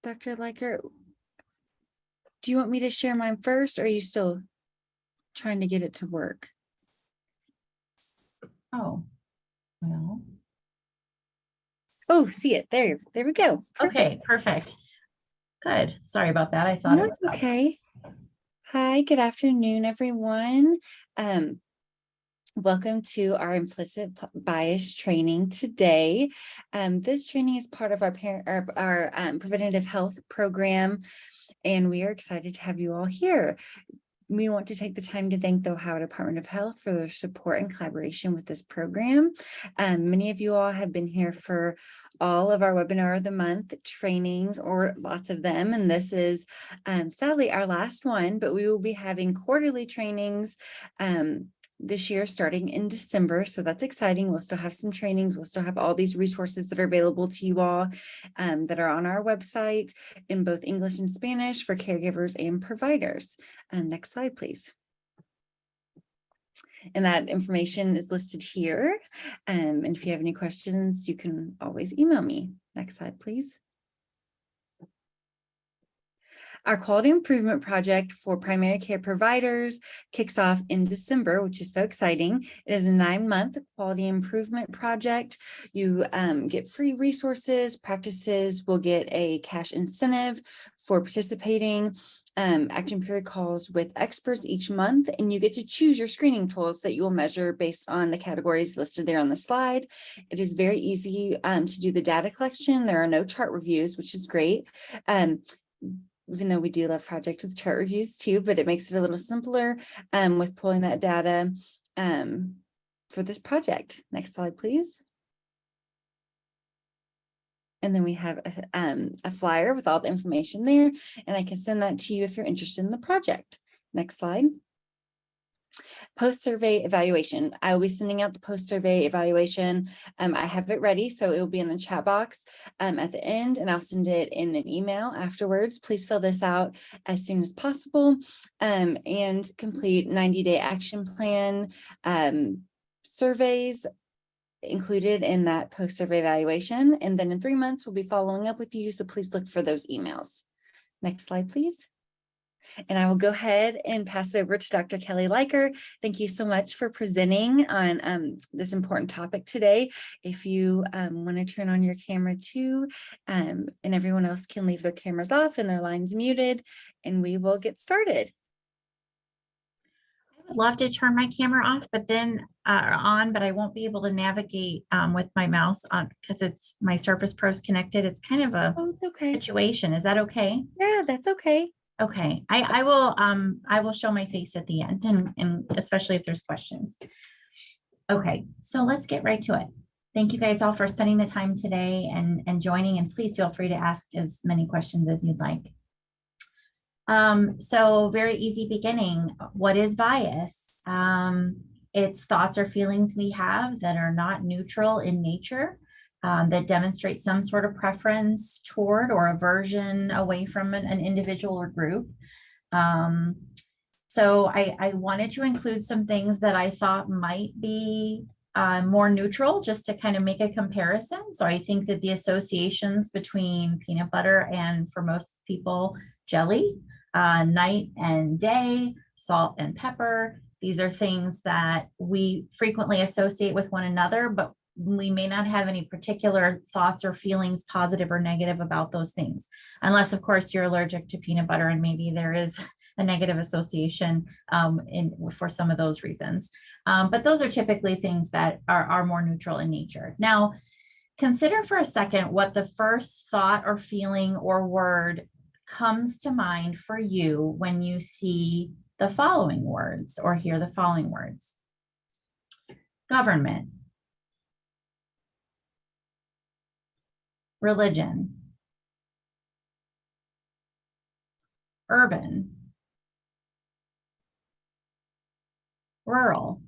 Dr. Liker, do you want me to share mine first, or are you still trying to get it to work? Oh, well. Oh, see it. There we go. Perfect. Okay, perfect. Good. Sorry about that. I thought it was okay. Hi, good afternoon, everyone. Welcome to our implicit bias training today. This training is part of our preventative health program, and we are excited to have you all here. We want to take the time to thank the Ohio Department of Health for their support and collaboration with this program. Many of you all have been here for all of our webinar of the month trainings, or lots of them, and this is sadly our last one, but we will be having quarterly trainings this year starting in December. So that's exciting. We'll still have some trainings. We'll still have all these resources that are available to you all that are on our website in both English and Spanish for caregivers and providers. Next slide, please. And that information is listed here. And if you have any questions, you can always email me. Next slide, please. Our quality improvement project for primary care providers kicks off in December, which is so exciting. It is a 9-month quality improvement project. You get free resources, practices, will get a cash incentive for participating, action period calls with experts each month, and you get to choose your screening tools that you will measure based on the categories listed there on the slide. It is very easy to do the data collection. There are no chart reviews, which is great. Even though we do love projects with chart reviews too, but it makes it a little simpler with pulling that data for this project. Next slide, please. And then we have a flyer with all the information there, and I can send that to you if you're interested in the project. Next slide. Post-survey evaluation. I will be sending out the post-survey evaluation. I have it ready, so it will be in the chat box at the end, and I'll send it in an email afterwards. Please fill this out as soon as possible and complete 90-day action plan surveys included in that post-survey evaluation. And then in 3 months, we'll be following up with you, so please look for those emails. Next slide, please. And I will go ahead and pass it over to Dr. Kelly Liker. Thank you so much for presenting on this important topic today. If you want to turn on your camera too, and everyone else can leave their cameras off and their lines muted, and we will get started. I would love to turn my camera off, but then on, but I won't be able to navigate with my mouse on because it's my Surface Pro is connected. It's kind of a it's okay. situation. Is that okay? Yeah, that's okay. Okay, I will show my face at the end, and especially if there's questions. Okay, so let's get right to it. Thank you guys all for spending the time today and joining, and please feel free to ask as many questions as you'd like. So very easy beginning. What is bias? It's thoughts or feelings we have that are not neutral in nature. That demonstrate some sort of preference toward or aversion away from an individual or group. So I wanted to include some things that I thought might be more neutral, just to kind of make a comparison. So I think that the associations between peanut butter and, for most people, jelly, night and day, salt and pepper, these are things that we frequently associate with one another, but we may not have any particular thoughts or feelings, positive or negative, about those things, unless of course you're allergic to peanut butter and maybe there is a negative association for some of those reasons. But those are typically things that are more neutral in nature. Now, consider for a second what the first thought or feeling or word comes to mind for you when you see the following words or hear the following words. Government, religion, urban, rural.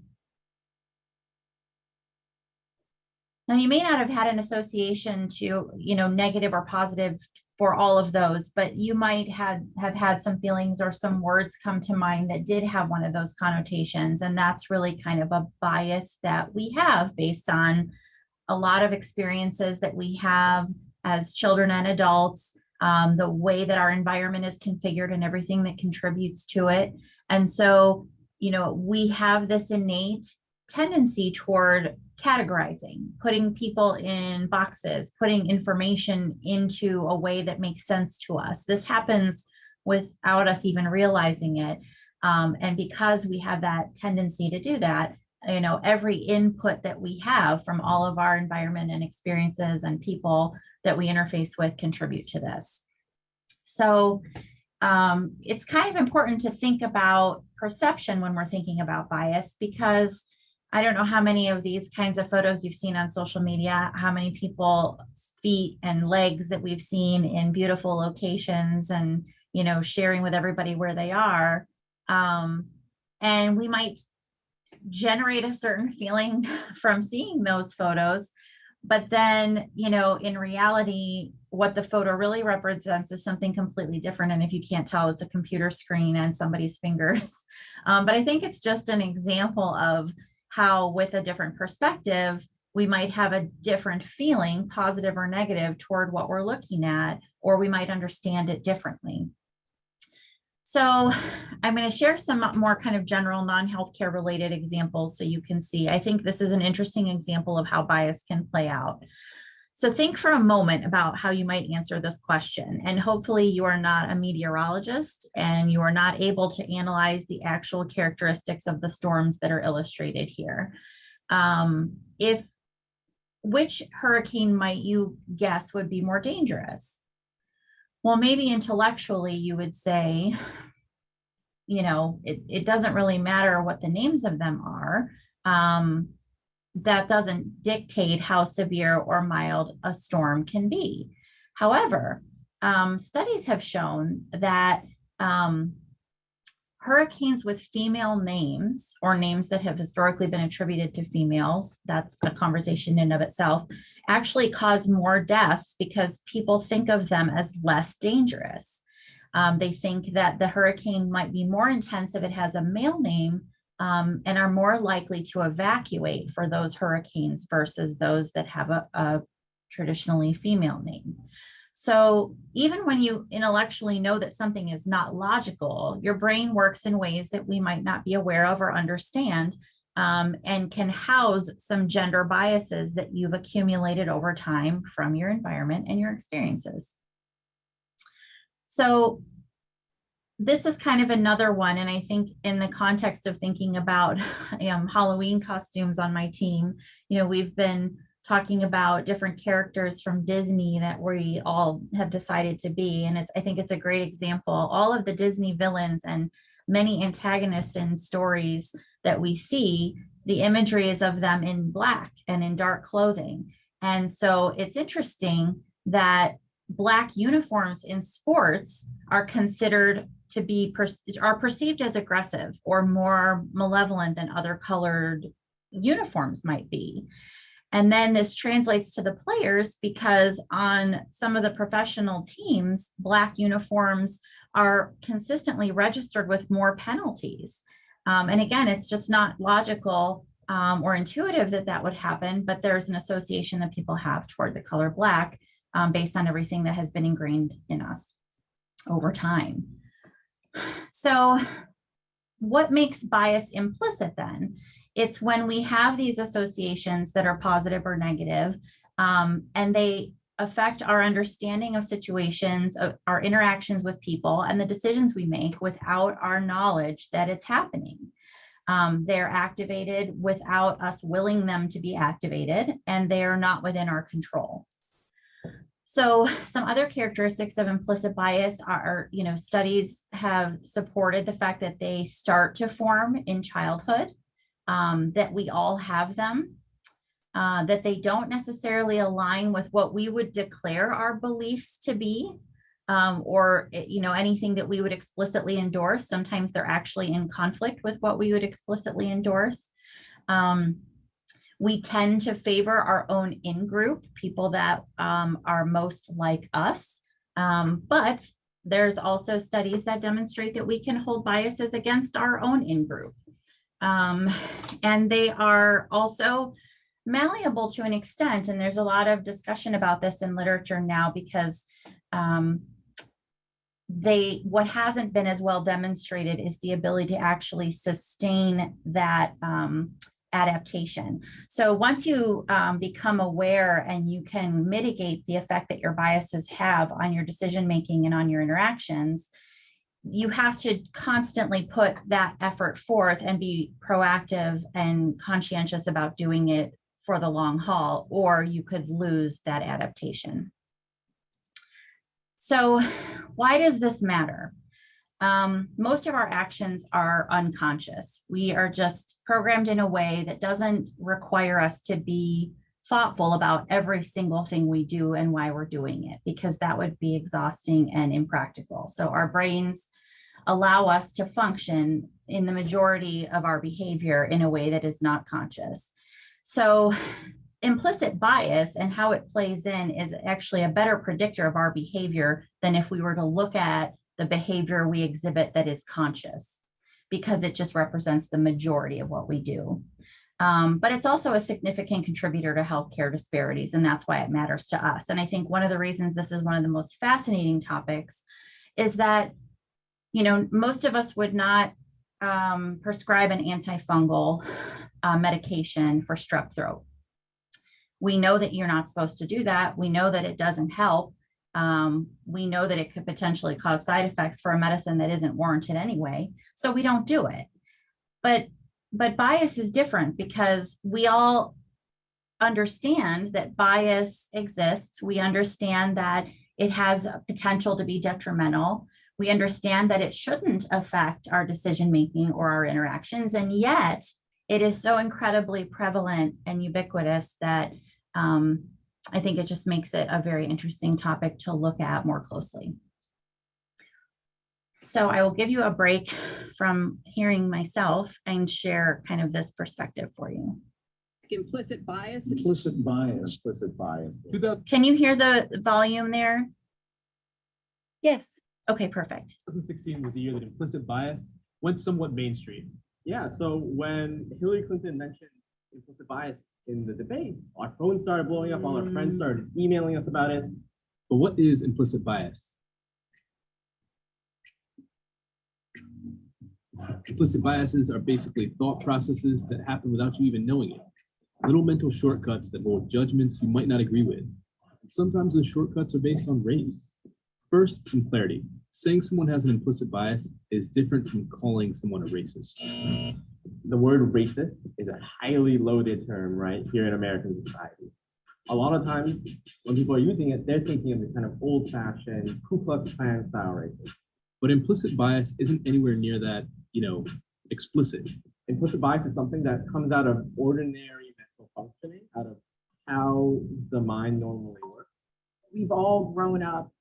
Now, you may not have had an association to, negative or positive for all of those, but you might have had some feelings or some words come to mind that did have one of those connotations. And that's really kind of a bias that we have based on a lot of experiences that we have as children and adults, the way that our environment is configured and everything that contributes to it. And so, we have this innate tendency toward categorizing, putting people in boxes, putting information into a way that makes sense to us. This happens without us even realizing it. And because we have that tendency to do that, every input that we have from all of our environment and experiences and people that we interface with contribute to this. So it's kind of important to think about perception when we're thinking about bias, because I don't know how many of these kinds of photos you've seen on social media, how many people's feet and legs that we've seen in beautiful locations and, sharing with everybody where they are. And we might generate a certain feeling from seeing those photos. But then, in reality, what the photo really represents is something completely different. And if you can't tell, it's a computer screen and somebody's fingers. But I think it's just an example of how, with a different perspective, we might have a different feeling, positive or negative, toward what we're looking at, or we might understand it differently. So I'm going to share some more kind of general non-healthcare related examples so you can see. I think this is an interesting example of how bias can play out. So think for a moment about how you might answer this question. And hopefully you are not a meteorologist and you are not able to analyze the actual characteristics of the storms that are illustrated here. Which hurricane might you guess would be more dangerous? Well, maybe intellectually you would say, it doesn't really matter what the names of them are. That doesn't dictate how severe or mild a storm can be. However, studies have shown that hurricanes with female names, or names that have historically been attributed to females, that's a conversation in and of itself, actually cause more deaths because people think of them as less dangerous. They think that the hurricane might be more intense if it has a male name, and are more likely to evacuate for those hurricanes versus those that have a traditionally female name. So even when you intellectually know that something is not logical, your brain works in ways that we might not be aware of or understand, and can house some gender biases that you've accumulated over time from your environment and your experiences. So this is kind of another one. And I think in the context of thinking about Halloween costumes on my team, we've been talking about different characters from Disney that we all have decided to be. And I think it's a great example. All of the Disney villains and many antagonists in stories that we see, the imagery is of them in black and in dark clothing. And so it's interesting that Black uniforms in sports are considered to be are perceived as aggressive or more malevolent than other colored uniforms might be. And then this translates to the players, because on some of the professional teams, Black uniforms are consistently registered with more penalties. And again, it's just not logical or intuitive that would happen, but there's an association that people have toward the color Black based on everything that has been ingrained in us over time. So what makes bias implicit then? It's when we have these associations that are positive or negative, and they affect our understanding of situations, of our interactions with people, and the decisions we make without our knowledge that it's happening. They're activated without us willing them to be activated, and they are not within our control. So some other characteristics of implicit bias are, studies have supported the fact that they start to form in childhood, that we all have them, that they don't necessarily align with what we would declare our beliefs to be. or anything that we would explicitly endorse. Sometimes they're actually in conflict with what we would explicitly endorse. We tend to favor our own in-group, people that are most like us. But there's also studies that demonstrate that we can hold biases against our own in-group. And they are also malleable to an extent. And there's a lot of discussion about this in literature now, because what hasn't been as well demonstrated is the ability to actually sustain that adaptation. So once you become aware and you can mitigate the effect that your biases have on your decision-making and on your interactions, you have to constantly put that effort forth and be proactive and conscientious about doing it for the long haul, or you could lose that adaptation. So why does this matter? Most of our actions are unconscious. We are just programmed in a way that doesn't require us to be thoughtful about every single thing we do and why we're doing it, because that would be exhausting and impractical. So our brains allow us to function in the majority of our behavior in a way that is not conscious. So implicit bias and how it plays in is actually a better predictor of our behavior than if we were to look at the behavior we exhibit that is conscious, because it just represents the majority of what we do. But it's also a significant contributor to healthcare disparities, and that's why it matters to us. And I think one of the reasons this is one of the most fascinating topics is that, most of us would not prescribe an antifungal medication for strep throat. We know that you're not supposed to do that. We know that it doesn't help. We know that it could potentially cause side effects for a medicine that isn't warranted anyway, so we don't do it. But bias is different, because we all understand that bias exists. We understand that it has a potential to be detrimental. We understand that it shouldn't affect our decision-making or our interactions, and yet it is so incredibly prevalent and ubiquitous that I think it just makes it a very interesting topic to look at more closely. So I will give you a break from hearing myself and share kind of this perspective for you. Implicit bias. Implicit bias. Implicit bias. Can you hear the volume there? Yes. Okay, perfect. 2016 was the year that implicit bias went somewhat mainstream. Yeah, so when Hillary Clinton mentioned implicit bias in the debates, our phones started blowing up, all our friends started emailing us about it. But what is implicit bias? Implicit biases are basically thought processes that happen without you even knowing it. Little mental shortcuts that hold judgments you might not agree with. And sometimes those shortcuts are based on race. First, some clarity. Saying someone has an implicit bias is different from calling someone a racist. The word racist is a highly loaded term, right, here in American society. A lot of times when people are using it, they're thinking of the kind of old-fashioned Ku Klux Klan style racist. But implicit bias isn't anywhere near that, explicit. Implicit bias is something that comes out of ordinary mental functioning, out of how the mind normally works. We've all grown up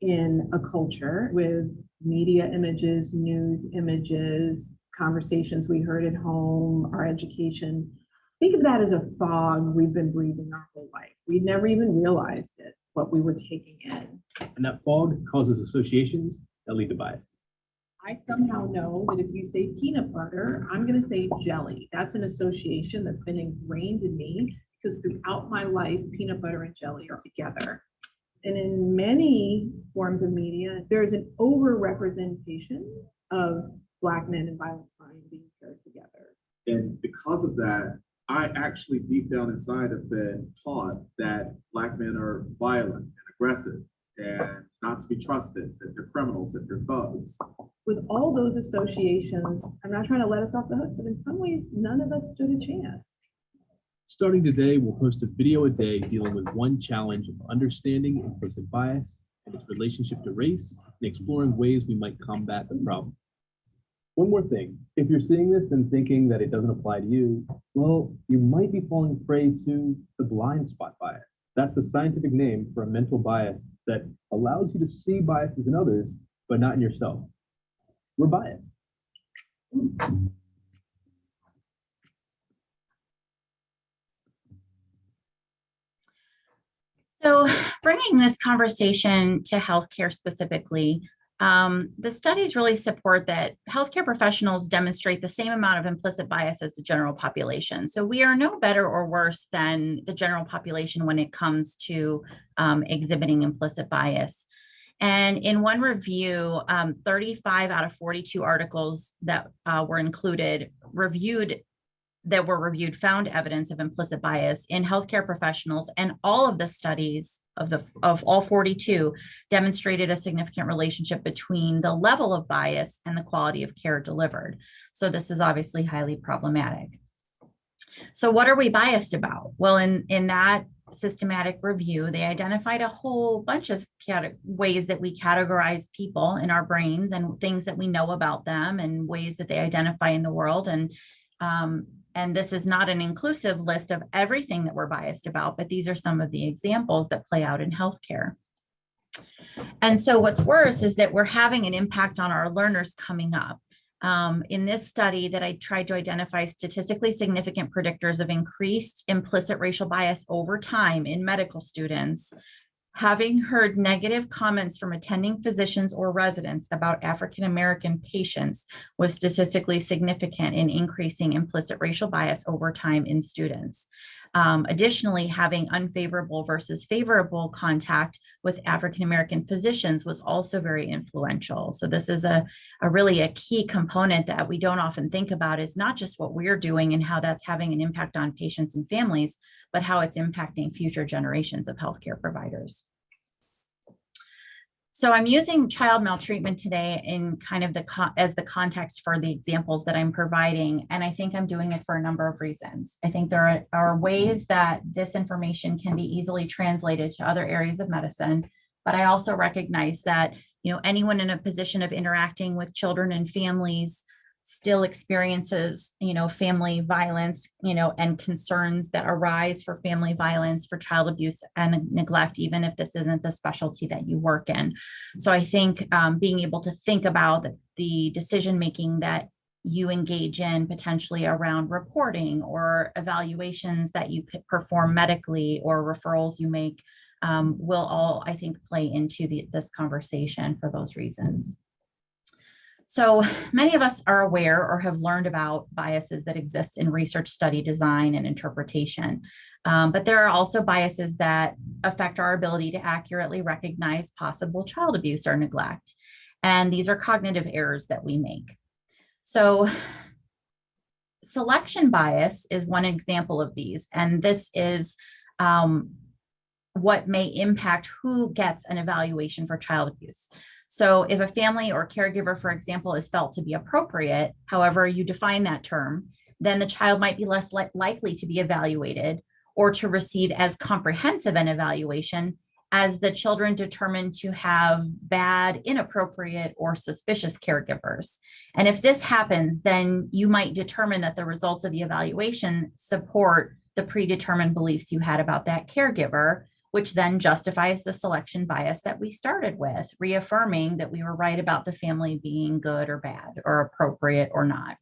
in a culture with media images, news images, conversations we heard at home, our education. Think of that as a fog we've been breathing our whole life. We never even realized it, what we were taking in. And that fog causes associations that lead to bias. I somehow know that if you say peanut butter, I'm going to say jelly. That's an association that's been ingrained in me, because throughout my life, peanut butter and jelly are together. And in many forms of media, there is an over-representation of Black men and violent crime being paired together. And because of that, I actually deep down inside have been taught that Black men are violent and aggressive and not to be trusted, that they're criminals, that they're thugs. With all those associations, I'm not trying to let us off the hook, but in some ways, none of us stood a chance. Starting today, we'll post a video a day dealing with one challenge of understanding implicit bias and its relationship to race, and exploring ways we might combat the problem. One more thing, if you're seeing this and thinking that it doesn't apply to you, well, you might be falling prey to the blind spot bias. That's a scientific name for a mental bias that allows you to see biases in others, but not in yourself. We're biased. So bringing this conversation to healthcare specifically, the studies really support that healthcare professionals demonstrate the same amount of implicit bias as the general population. So we are no better or worse than the general population when it comes to exhibiting implicit bias. And in one review, 35 out of 42 articles that were reviewed found evidence of implicit bias in healthcare professionals, and all of the studies of all 42 demonstrated a significant relationship between the level of bias and the quality of care delivered. So this is obviously highly problematic. So what are we biased about? Well, in that systematic review, they identified a whole bunch of ways that we categorize people in our brains and things that we know about them and ways that they identify in the world. And this is not an inclusive list of everything that we're biased about, but these are some of the examples that play out in healthcare. And so what's worse is that we're having an impact on our learners coming up. In this study that I tried to identify statistically significant predictors of increased implicit racial bias over time in medical students, having heard negative comments from attending physicians or residents about African-American patients was statistically significant in increasing implicit racial bias over time in students. Additionally, having unfavorable versus favorable contact with African-American physicians was also very influential. So this is a really a key component that we don't often think about, is not just what we're doing and how that's having an impact on patients and families, but how it's impacting future generations of healthcare providers. So I'm using child maltreatment today in kind of as the context for the examples that I'm providing. And I think I'm doing it for a number of reasons. I think there are ways that this information can be easily translated to other areas of medicine, but I also recognize that, anyone in a position of interacting with children and families still experiences, family violence, and concerns that arise for family violence, for child abuse and neglect, even if this isn't the specialty that you work in. So I think being able to think about the decision-making that you engage in potentially around reporting or evaluations that you could perform medically or referrals you make will all, I think, play into this conversation for those reasons. So many of us are aware or have learned about biases that exist in research, study, design, and interpretation. But there are also biases that affect our ability to accurately recognize possible child abuse or neglect. And these are cognitive errors that we make. So selection bias is one example of these. And this is what may impact who gets an evaluation for child abuse. So if a family or caregiver, for example, is felt to be appropriate, however you define that term, then the child might be less likely to be evaluated or to receive as comprehensive an evaluation as the children determined to have bad, inappropriate, or suspicious caregivers. And if this happens, then you might determine that the results of the evaluation support the predetermined beliefs you had about that caregiver, which then justifies the selection bias that we started with, reaffirming that we were right about the family being good or bad or appropriate or not.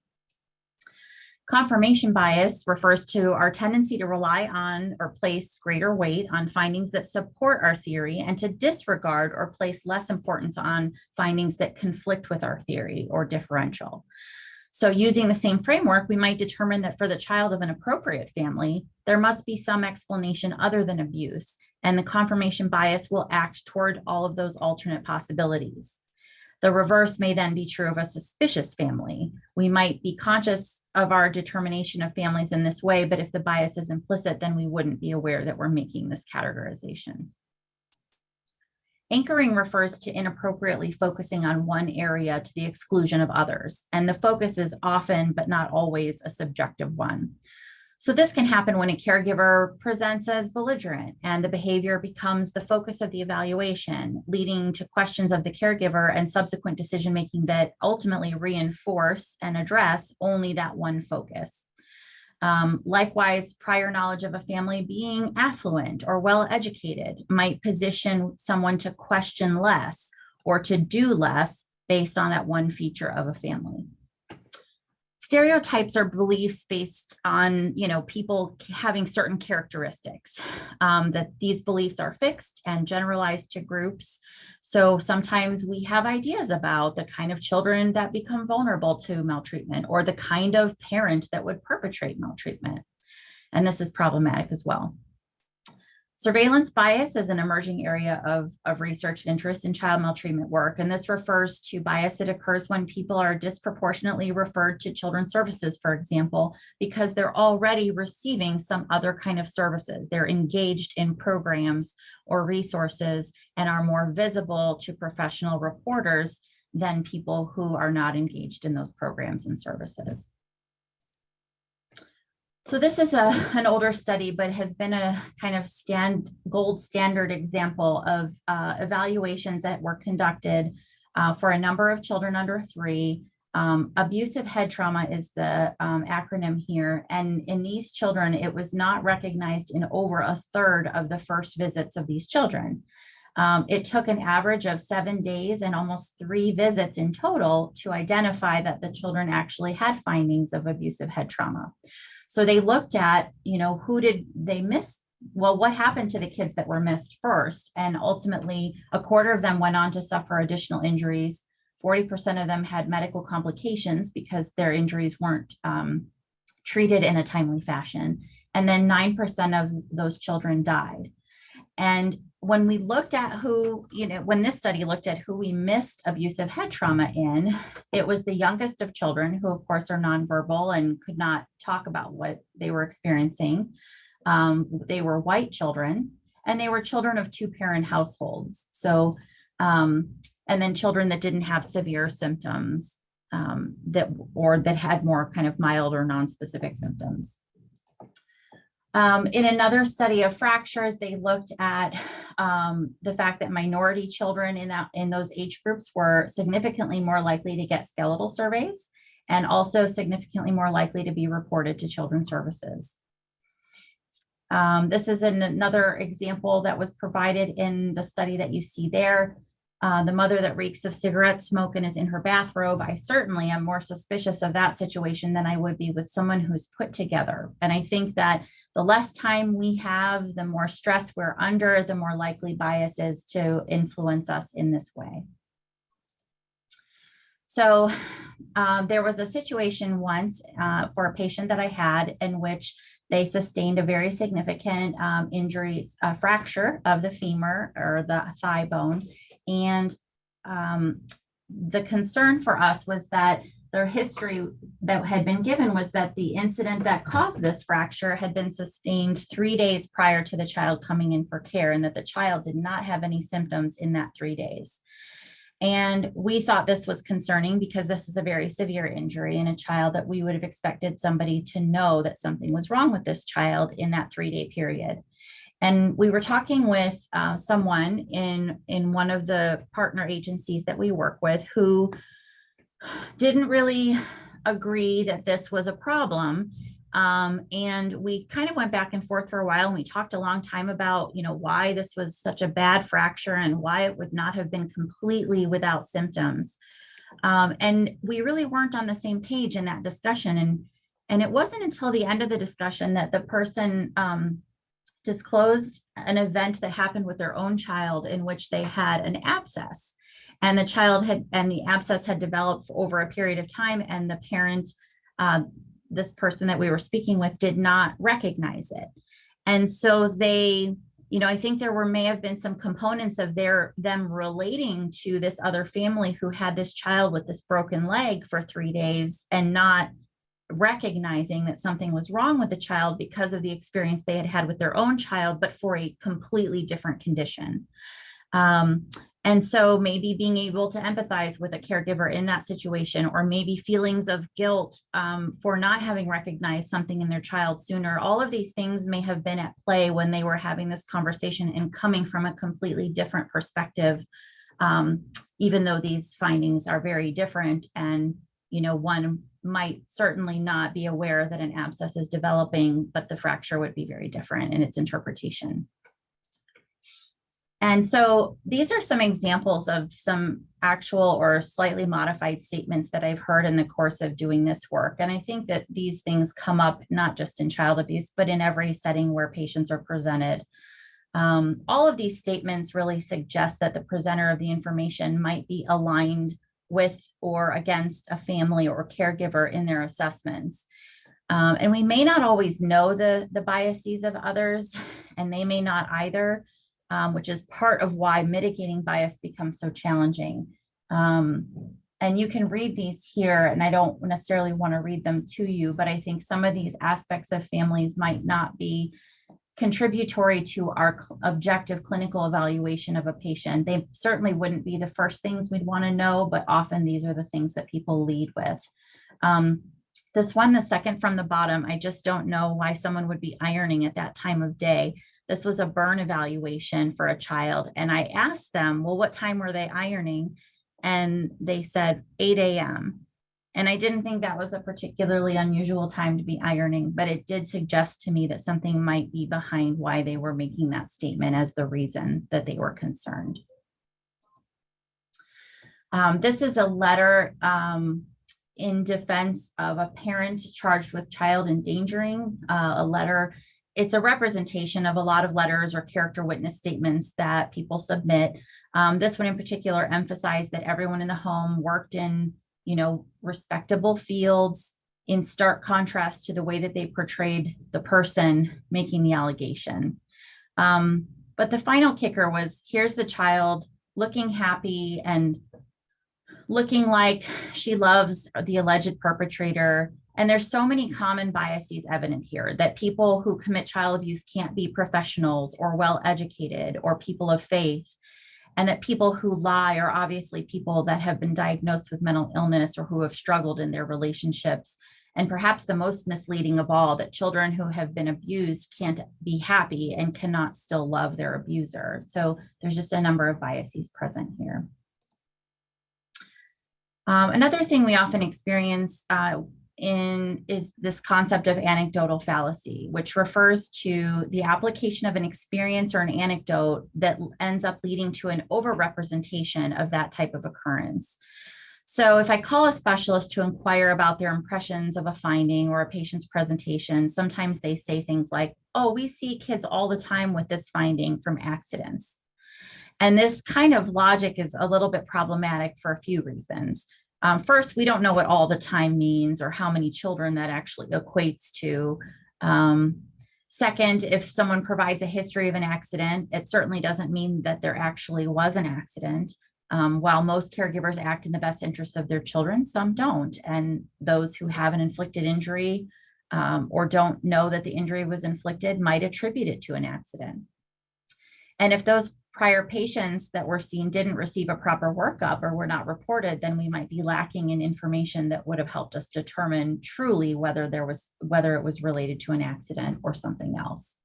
Confirmation bias refers to our tendency to rely on or place greater weight on findings that support our theory and to disregard or place less importance on findings that conflict with our theory or differential. So using the same framework, we might determine that for the child of an appropriate family, there must be some explanation other than abuse, and the confirmation bias will act toward all of those alternate possibilities. The reverse may then be true of a suspicious family. We might be conscious of our determination of families in this way, but if the bias is implicit, then we wouldn't be aware that we're making this categorization. Anchoring refers to inappropriately focusing on one area to the exclusion of others, and the focus is often, but not always, a subjective one. So this can happen when a caregiver presents as belligerent and the behavior becomes the focus of the evaluation, leading to questions of the caregiver and subsequent decision-making that ultimately reinforce and address only that one focus. Likewise, prior knowledge of a family being affluent or well-educated might position someone to question less or to do less based on that one feature of a family. Stereotypes are beliefs based on, people having certain characteristics, that these beliefs are fixed and generalized to groups. So sometimes we have ideas about the kind of children that become vulnerable to maltreatment or the kind of parent that would perpetrate maltreatment. And this is problematic as well. Surveillance bias is an emerging area of research interest in child maltreatment work, and this refers to bias that occurs when people are disproportionately referred to children's services, for example, because they're already receiving some other kind of services. They're engaged in programs or resources and are more visible to professional reporters than people who are not engaged in those programs and services. So this is an older study, but has been a kind of gold standard example of evaluations that were conducted for a number of children under 3. Abusive head trauma is the acronym here. And in these children, it was not recognized in over a third of the first visits of these children. It took an average of 7 days and almost 3 visits in total to identify that the children actually had findings of abusive head trauma. So they looked at, who did they miss? Well, what happened to the kids that were missed first? And ultimately, a quarter of them went on to suffer additional injuries. 40% of them had medical complications because their injuries weren't treated in a timely fashion. And then 9% of those children died. And when we looked at when this study looked at who we missed abusive head trauma in, it was the youngest of children who, of course, are nonverbal and could not talk about what they were experiencing. They were white children, and they were children of 2-parent households. So, and then children that didn't have severe symptoms that had more kind of mild or non-specific symptoms. In another study of fractures, they looked at the fact that minority children in those age groups were significantly more likely to get skeletal surveys and also significantly more likely to be reported to children's services. This is another example that was provided in the study that you see there. The mother that reeks of cigarette smoke and is in her bathrobe. I certainly am more suspicious of that situation than I would be with someone who's put together. And I think that the less time we have, the more stress we're under, the more likely bias is to influence us in this way. So there was a situation once for a patient that I had in which they sustained a very significant injury, a fracture of the femur or the thigh bone. And the concern for us was that their history that had been given was that the incident that caused this fracture had been sustained 3 days prior to the child coming in for care, and that the child did not have any symptoms in that 3 days. And we thought this was concerning because this is a very severe injury in a child that we would have expected somebody to know that something was wrong with this child in that 3-day period. And we were talking with someone in one of the partner agencies that we work with who didn't really agree that this was a problem. And we kind of went back and forth for a while, and we talked a long time about, why this was such a bad fracture and why it would not have been completely without symptoms. And we really weren't on the same page in that discussion. And it wasn't until the end of the discussion that the person disclosed an event that happened with their own child in which they had an abscess, and the abscess had developed over a period of time, and the parent, this person that we were speaking with, did not recognize it. And so they, I think there may have been some components of them relating to this other family who had this child with this broken leg for 3 days and not recognizing that something was wrong with the child because of the experience they had had with their own child, but for a completely different condition. And so maybe being able to empathize with a caregiver in that situation, or maybe feelings of guilt for not having recognized something in their child sooner, all of these things may have been at play when they were having this conversation and coming from a completely different perspective, even though these findings are very different. And one might certainly not be aware that an abscess is developing, but the fracture would be very different in its interpretation. And so these are some examples of some actual or slightly modified statements that I've heard in the course of doing this work. And I think that these things come up not just in child abuse, but in every setting where patients are presented. All of these statements really suggest that the presenter of the information might be aligned with or against a family or caregiver in their assessments. And we may not always know the biases of others, and they may not either, which is part of why mitigating bias becomes so challenging. And you can read these here, and I don't necessarily want to read them to you, but I think some of these aspects of families might not be contributory to our objective clinical evaluation of a patient. They certainly wouldn't be the first things we'd want to know, but often these are the things that people lead with. This one, the second from the bottom, I just don't know why someone would be ironing at that time of day. This was a burn evaluation for a child. And I asked them, well, what time were they ironing? And they said 8 a.m. And I didn't think that was a particularly unusual time to be ironing, but it did suggest to me that something might be behind why they were making that statement as the reason that they were concerned. This is a letter in defense of a parent charged with child endangering. A letter, it's a representation of a lot of letters or character witness statements that people submit. This one in particular emphasized that everyone in the home worked in respectable fields, in stark contrast to the way that they portrayed the person making the allegation. But the final kicker was, here's the child looking happy and looking like she loves the alleged perpetrator. And there's so many common biases evident here, that people who commit child abuse can't be professionals or well-educated or people of faith, and that people who lie are obviously people that have been diagnosed with mental illness or who have struggled in their relationships. And perhaps the most misleading of all, that children who have been abused can't be happy and cannot still love their abuser. So there's just a number of biases present here. Another thing we often experience is this concept of anecdotal fallacy, which refers to the application of an experience or an anecdote that ends up leading to an overrepresentation of that type of occurrence. So if I call a specialist to inquire about their impressions of a finding or a patient's presentation, sometimes they say things like, oh, we see kids all the time with this finding from accidents. And this kind of logic is a little bit problematic for a few reasons. First, we don't know what all the time means or how many children that actually equates to. Second, if someone provides a history of an accident, it certainly doesn't mean that there actually was an accident. While most caregivers act in the best interest of their children, some don't. And those who have an inflicted injury or don't know that the injury was inflicted might attribute it to an accident. And if those prior patients that were seen didn't receive a proper workup or were not reported, then we might be lacking in information that would have helped us determine truly whether it was related to an accident or something else.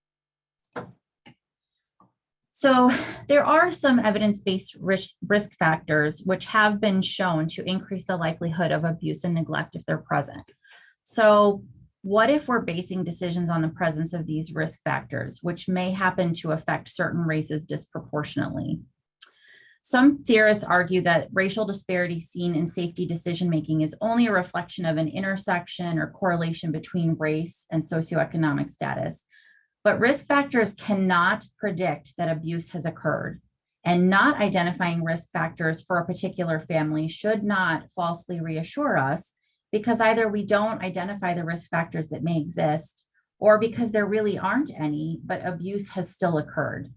So there are some evidence-based risk factors which have been shown to increase the likelihood of abuse and neglect if they're present. So what if we're basing decisions on the presence of these risk factors, which may happen to affect certain races disproportionately? Some theorists argue that racial disparity seen in safety decision-making is only a reflection of an intersection or correlation between race and socioeconomic status. But risk factors cannot predict that abuse has occurred, and not identifying risk factors for a particular family should not falsely reassure us, because either we don't identify the risk factors that may exist, or because there really aren't any, but abuse has still occurred.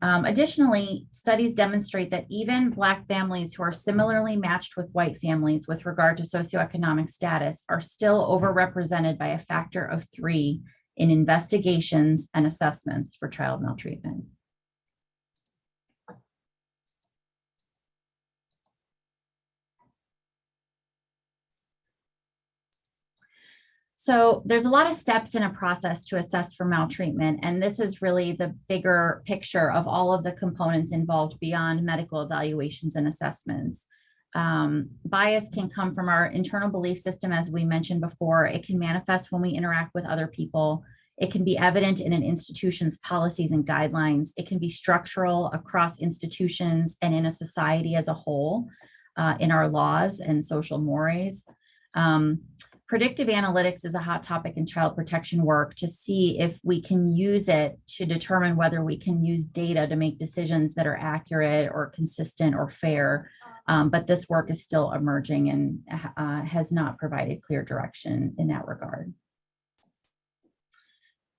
Additionally, studies demonstrate that even Black families who are similarly matched with white families with regard to socioeconomic status are still overrepresented by a factor of 3 in investigations and assessments for child maltreatment. So there's a lot of steps in a process to assess for maltreatment, and this is really the bigger picture of all of the components involved beyond medical evaluations and assessments. Bias can come from our internal belief system, as we mentioned before. It can manifest when we interact with other people. It can be evident in an institution's policies and guidelines. It can be structural across institutions and in a society as a whole, in our laws and social mores. Predictive analytics is a hot topic in child protection work to see if we can use it to determine whether we can use data to make decisions that are accurate or consistent or fair. But this work is still emerging and has not provided clear direction in that regard.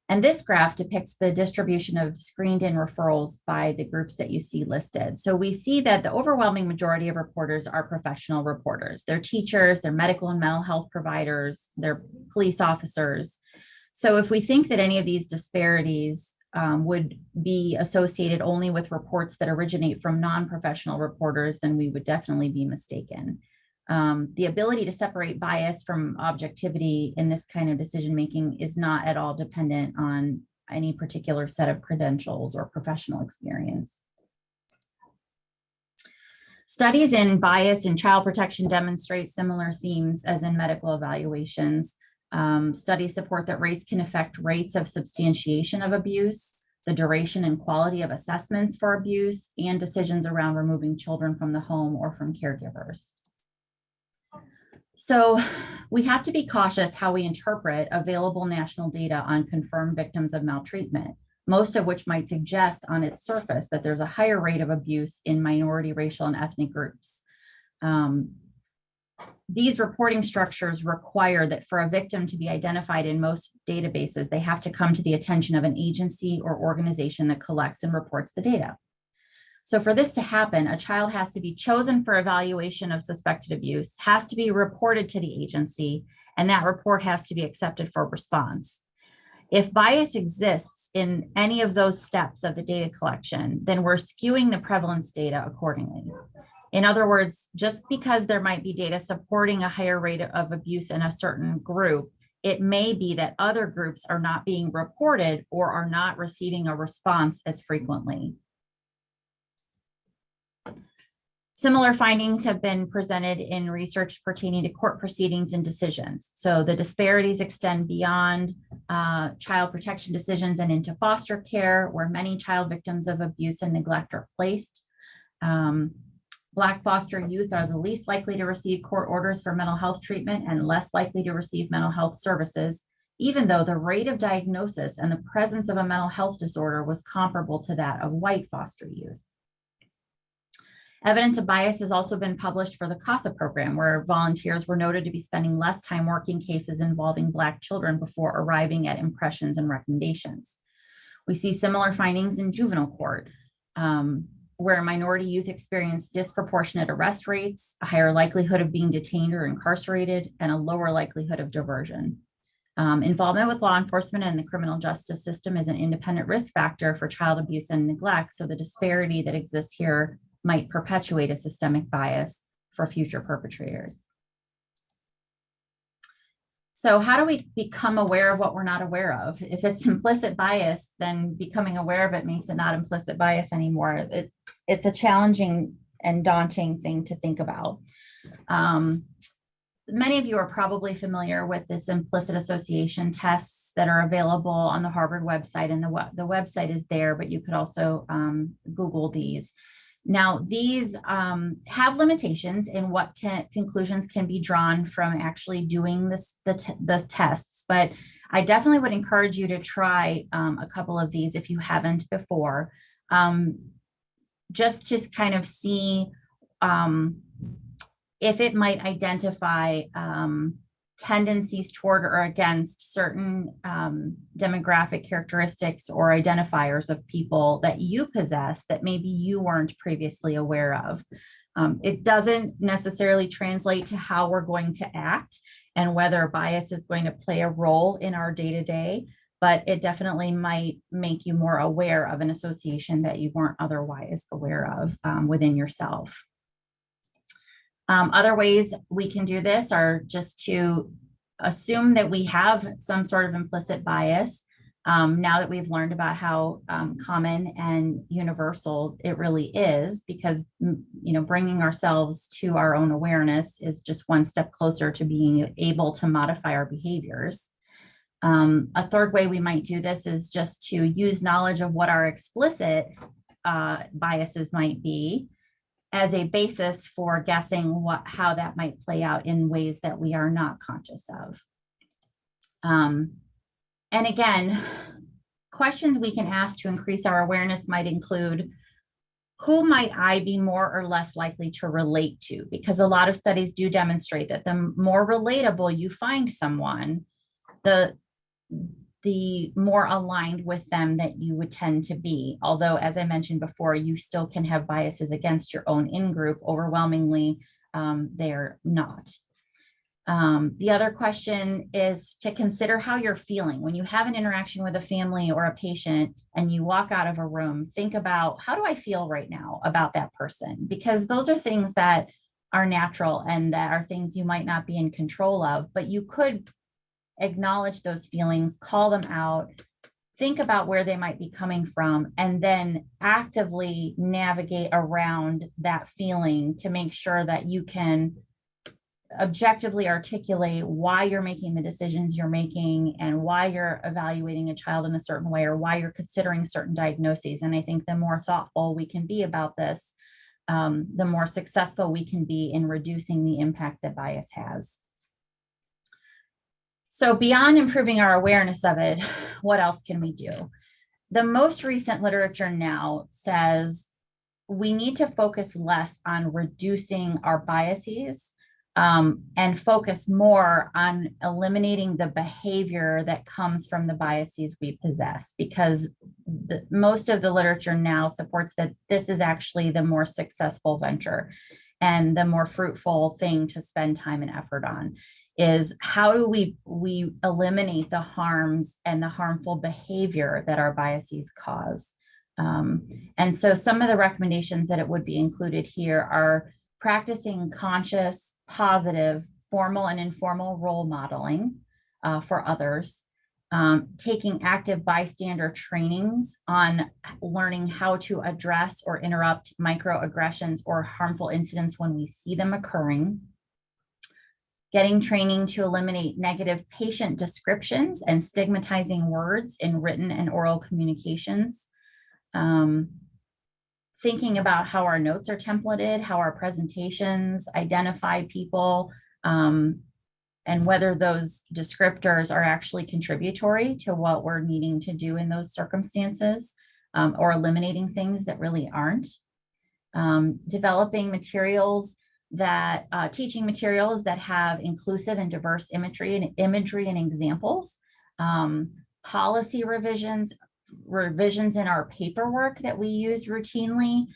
And this graph depicts the distribution of screened in referrals by the groups that you see listed. So we see that the overwhelming majority of reporters are professional reporters. They're teachers, they're medical and mental health providers, they're police officers. So if we think that any of these disparities would be associated only with reports that originate from non-professional reporters, then we would definitely be mistaken. The ability to separate bias from objectivity in this kind of decision-making is not at all dependent on any particular set of credentials or professional experience. Studies in bias in child protection demonstrate similar themes as in medical evaluations. Studies support that race can affect rates of substantiation of abuse, the duration and quality of assessments for abuse, and decisions around removing children from the home or from caregivers. So we have to be cautious how we interpret available national data on confirmed victims of maltreatment, most of which might suggest on its surface that there's a higher rate of abuse in minority, racial, and ethnic groups. These reporting structures require that for a victim to be identified in most databases, they have to come to the attention of an agency or organization that collects and reports the data. So for this to happen, a child has to be chosen for evaluation of suspected abuse, has to be reported to the agency, and that report has to be accepted for response. If bias exists in any of those steps of the data collection, then we're skewing the prevalence data accordingly. In other words, just because there might be data supporting a higher rate of abuse in a certain group, it may be that other groups are not being reported or are not receiving a response as frequently. Similar findings have been presented in research pertaining to court proceedings and decisions. So the disparities extend beyond child protection decisions and into foster care, where many child victims of abuse and neglect are placed. Black foster youth are the least likely to receive court orders for mental health treatment and less likely to receive mental health services, even though the rate of diagnosis and the presence of a mental health disorder was comparable to that of white foster youth. Evidence of bias has also been published for the CASA program, where volunteers were noted to be spending less time working cases involving Black children before arriving at impressions and recommendations. We see similar findings in juvenile court, where minority youth experience disproportionate arrest rates, a higher likelihood of being detained or incarcerated, and a lower likelihood of diversion. Involvement with law enforcement and the criminal justice system is an independent risk factor for child abuse and neglect, so the disparity that exists here might perpetuate a systemic bias for future perpetrators. So how do we become aware of what we're not aware of? If it's implicit bias, then becoming aware of it makes it not implicit bias anymore. It's a challenging and daunting thing to think about. Many of you are probably familiar with this implicit association tests that are available on the Harvard website, and the website is there, but you could also Google these. Now, these have limitations in what conclusions can be drawn from actually doing the tests, but I definitely would encourage you to try a couple of these if you haven't before, just to kind of see if it might identify tendencies toward or against certain demographic characteristics or identifiers of people that you possess that maybe you weren't previously aware of. It doesn't necessarily translate to how we're going to act and whether bias is going to play a role in our day-to-day, but it definitely might make you more aware of an association that you weren't otherwise aware of within yourself. Other ways we can do this are just to assume that we have some sort of implicit bias. Now that we've learned about how common and universal it really is, because, bringing ourselves to our own awareness is just one step closer to being able to modify our behaviors. A third way we might do this is just to use knowledge of what our explicit biases might be as a basis for guessing how that might play out in ways that we are not conscious of. And again, questions we can ask to increase our awareness might include, who might I be more or less likely to relate to? Because a lot of studies do demonstrate that the more relatable you find someone, the more aligned with them that you would tend to be. Although, as I mentioned before, you still can have biases against your own in-group. Overwhelmingly, they're not. The other question is to consider how you're feeling. When you have an interaction with a family or a patient and you walk out of a room, think about, how do I feel right now about that person? Because those are things that are natural and that are things you might not be in control of, but you could acknowledge those feelings, call them out, think about where they might be coming from, and then actively navigate around that feeling to make sure that you can objectively articulate why you're making the decisions you're making and why you're evaluating a child in a certain way or why you're considering certain diagnoses. And I think the more thoughtful we can be about this, the more successful we can be in reducing the impact that bias has. So beyond improving our awareness of it, what else can we do? The most recent literature now says we need to focus less on reducing our biases and focus more on eliminating the behavior that comes from the biases we possess, because most of the literature now supports that this is actually the more successful venture and the more fruitful thing to spend time and effort on. Is how do we eliminate the harms and the harmful behavior that our biases cause? And so some of the recommendations that it would be included here are practicing conscious, positive, formal and informal role modeling for others, taking active bystander trainings on learning how to address or interrupt microaggressions or harmful incidents when we see them occurring, getting training to eliminate negative patient descriptions and stigmatizing words in written and oral communications, thinking about how our notes are templated, how our presentations identify people, and whether those descriptors are actually contributory to what we're needing to do in those circumstances, or eliminating things that really aren't. Developing materials that teaching materials that have inclusive and diverse imagery and examples, policy revisions in our paperwork that we use routinely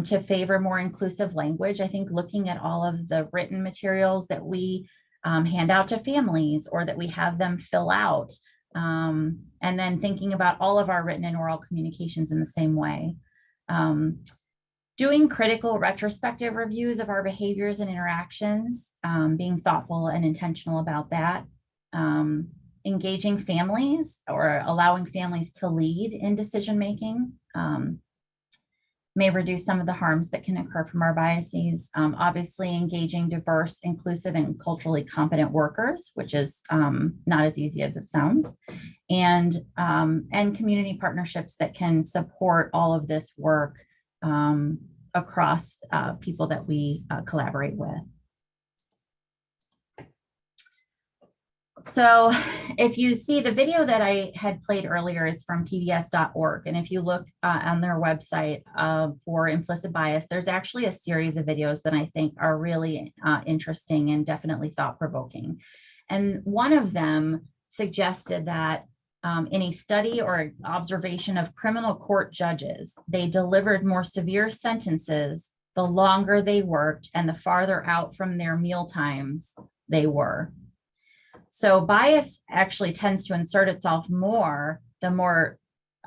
to favor more inclusive language. I think looking at all of the written materials that we hand out to families or that we have them fill out, and then thinking about all of our written and oral communications in the same way. Doing critical retrospective reviews of our behaviors and interactions, being thoughtful and intentional about that. Engaging families or allowing families to lead in decision-making may reduce some of the harms that can occur from our biases. Obviously, engaging diverse, inclusive, and culturally competent workers, which is not as easy as it sounds, and community partnerships that can support all of this work across people that we collaborate with. So if you see the video that I had played earlier is from pbs.org. And if you look on their website for implicit bias, there's actually a series of videos that I think are really interesting and definitely thought-provoking. And one of them suggested that in a study or observation of criminal court judges, they delivered more severe sentences the longer they worked and the farther out from their meal times they were. So bias actually tends to insert itself more the more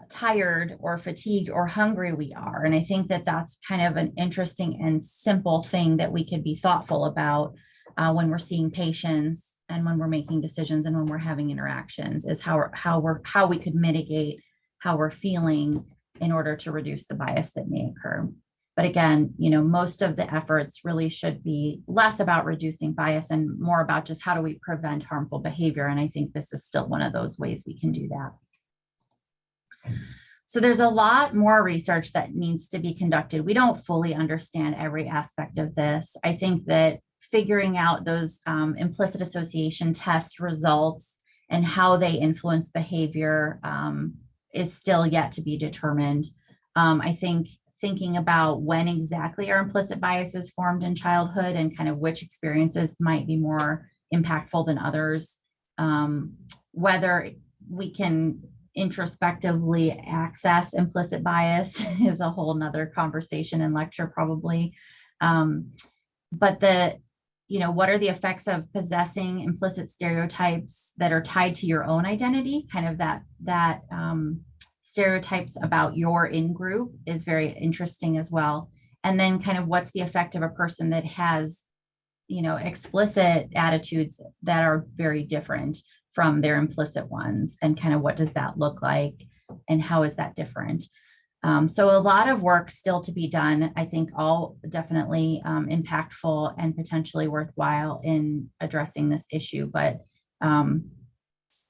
tired or fatigued or hungry we are. And I think that that's kind of an interesting and simple thing that we could be thoughtful about when we're seeing patients and when we're making decisions and when we're having interactions, is how we could mitigate how we're feeling in order to reduce the bias that may occur. But again, most of the efforts really should be less about reducing bias and more about just how do we prevent harmful behavior. And I think this is still one of those ways we can do that. So there's a lot more research that needs to be conducted. We don't fully understand every aspect of this. I think that figuring out those implicit association test results and how they influence behavior is still yet to be determined. I think thinking about when exactly our implicit bias is formed in childhood and kind of which experiences might be more impactful than others, whether we can introspectively access implicit bias is a whole nother conversation and lecture probably. But what are the effects of possessing implicit stereotypes that are tied to your own identity? Kind of that stereotypes about your in-group is very interesting as well. And then kind of what's the effect of a person that has, explicit attitudes that are very different from their implicit ones, and kind of what does that look like and how is that different? So a lot of work still to be done. I think all definitely impactful and potentially worthwhile in addressing this issue, but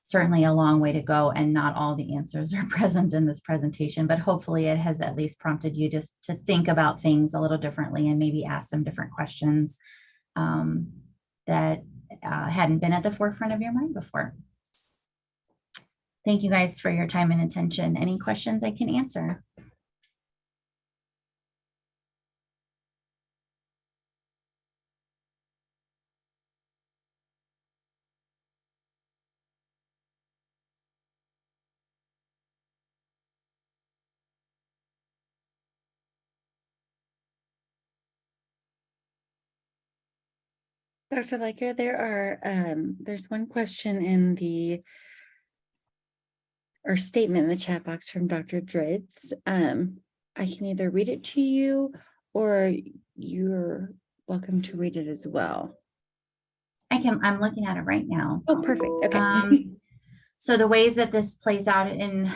certainly a long way to go, and not all the answers are present in this presentation, but hopefully it has at least prompted you just to think about things a little differently and maybe ask some different questions that hadn't been at the forefront of your mind before. Thank you guys for your time and attention. Any questions I can answer? Dr. Leiker, there's one question or statement in the chat box from Dr. Dritz. I can either read it to you or you're welcome to read it as well. I'm looking at it right now. Oh, perfect. Okay. So the ways that this plays out in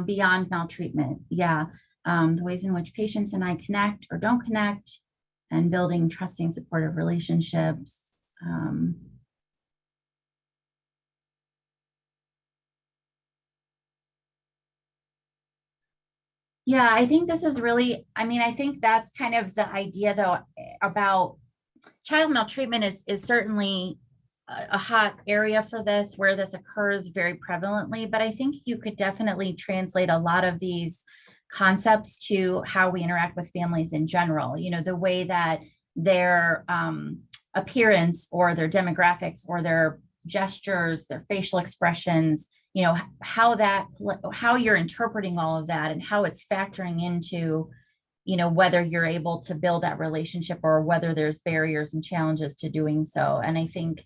beyond maltreatment. Yeah. The ways in which patients and I connect or don't connect, and building trusting, supportive relationships. Yeah, I think this is really, I think that's kind of the idea though about child maltreatment is certainly a hot area for this, where this occurs very prevalently, but I think you could definitely translate a lot of these concepts to how we interact with families in general. The way that their appearance or their demographics or their gestures, their facial expressions, how you're interpreting all of that and how it's factoring into, whether you're able to build that relationship or whether there's barriers and challenges to doing so. And I think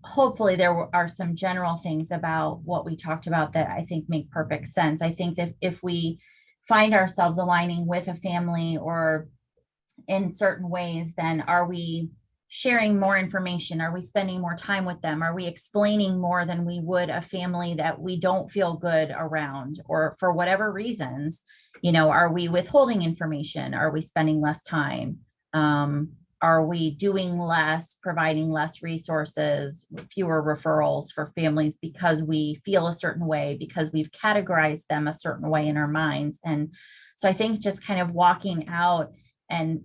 hopefully there are some general things about what we talked about that I think make perfect sense. I think that if we find ourselves aligning with a family or in certain ways, then are we sharing more information? Are we spending more time with them? Are we explaining more than we would a family that we don't feel good around, or for whatever reasons? Are we withholding information? Are we spending less time? Are we doing less, providing less resources, fewer referrals for families because we feel a certain way, because we've categorized them a certain way in our minds? And so I think just kind of walking out and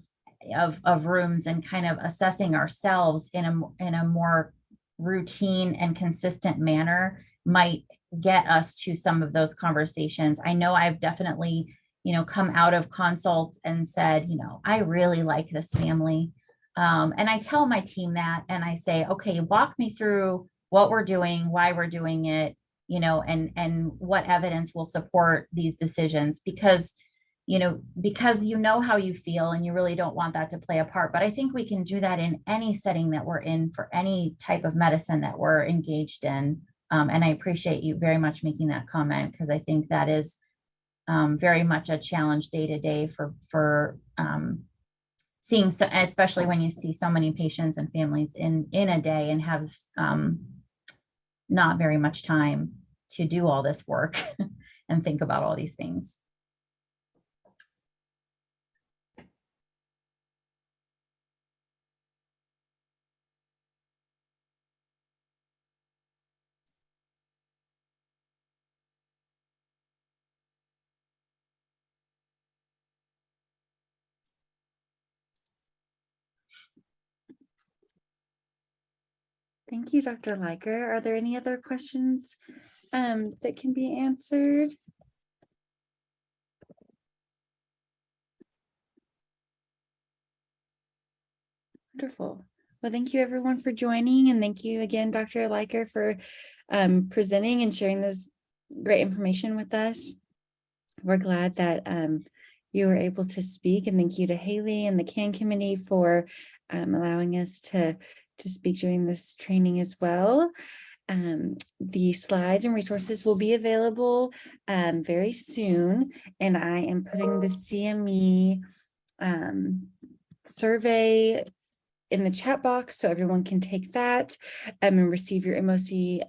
of rooms and kind of assessing ourselves in a more routine and consistent manner might get us to some of those conversations. I know I've definitely, come out of consults and said, I really like this family. And I tell my team that, and I say, okay, walk me through what we're doing, why we're doing it, and what evidence will support these decisions, because how you feel and you really don't want that to play a part. But I think we can do that in any setting that we're in for any type of medicine that we're engaged in. And I appreciate you very much making that comment, because I think that is very much a challenge day to day for seeing, so especially when you see so many patients and families in a day and have not very much time to do all this work and think about all these things. Thank you, Dr. Liker. Are there any other questions that can be answered? Wonderful. Well, thank you everyone for joining, and thank you again, Dr. Liker, for presenting and sharing this great information with us. We're glad that you were able to speak, and thank you to Haley and the CAN committee for allowing us to speak during this training as well. The slides and resources will be available very soon, and I am putting the CME survey in the chat box so everyone can take that and receive your MOC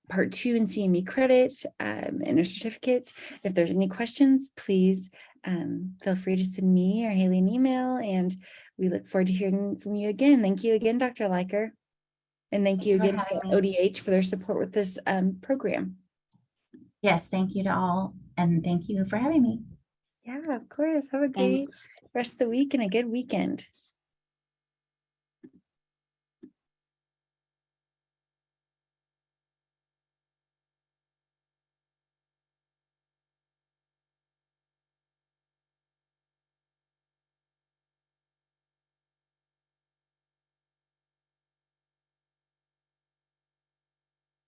Part 2 and CME credit and a certificate. If there's any questions, please feel free to send me or Haley an email, and we look forward to hearing from you again. Thank you again, Dr. Liker. And thank you again to ODH for their support with this program. Yes, thank you to all, and thank you for having me. Yeah, of course. Have a great Thanks. rest of the week and a good weekend.